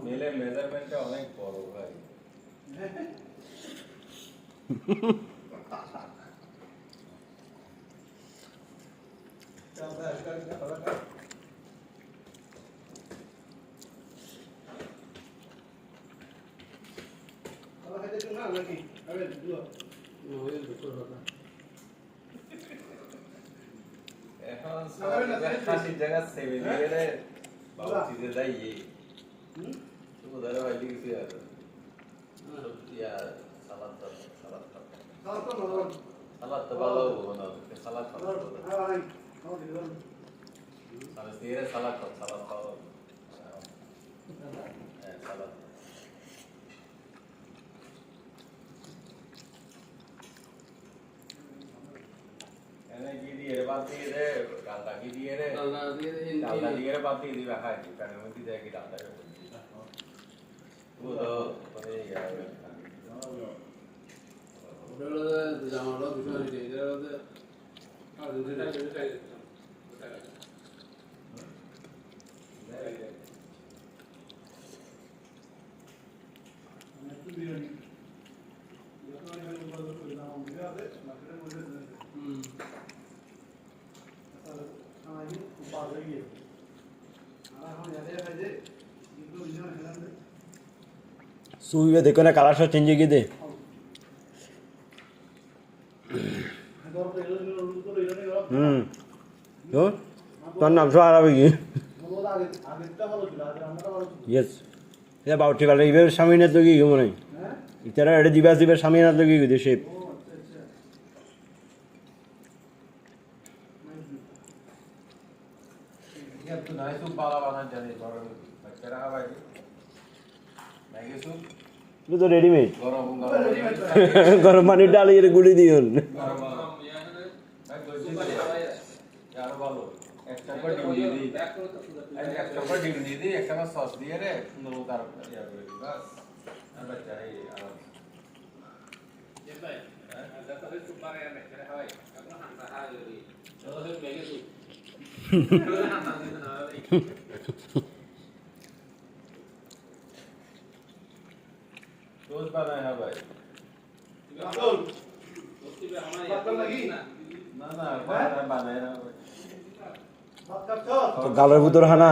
মেলের মেজারমেন্টটা অনেক বড় ভাই। এখন খাসির জায়গা সেভে দিয়ে রে বাবা চিজে যাই তো ধরে ভাই দিছি আর সবজি আর সালাদ তো ভালো হবে না সালাদ খাবো সালাদ দিয়ে সালাদ খাও সালাদ এনে কি দিয়ে বাদ দিয়ে রে ডালটা কি দিয়ে রে ডালটা দিয়ে রে বাদ দিয়ে দিবা খাই কারণ মধ্যে দেয় কি ডালটা ও তো মানে ওটা জামাটা বিষয় নেই এটা হচ্ছে আর দুটো টাইপ सुई देखो ना कलर सब चेंज की दे तो তোর নাম সব আরবে কি यस ये बाउटी वाले इवेर सामने ना तो की क्यों नहीं इतना एडे दिवस इवेर सामने ना तो की कुछ शेप ये तो नाइस सूप वाला बना जाने और बच्चा रहा भाई मैगी सूप ये तो रेडीमेड गरम गरम पानी डाल ये गुड़ी दियो यार ভালো একটা করে ডিম দিয়ে দিই একটা করে ডিম দিয়ে দিই একটা করে সস দিয়ে রে সুন্দর মতো আর ইয়া করে দিই বাস আর বাচ্চা এই আরাম ये भाई जैसा है सुप बारे में करे হয় এখন হান্তা হাই হই চলো হে মেগে সুপ रोज बनाया है भाई अब्दुल दोस्ती पे हमारे पता लगी ना ना बनाया ना तो गालर भीतर हाना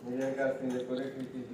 मेरे का से करे की चीज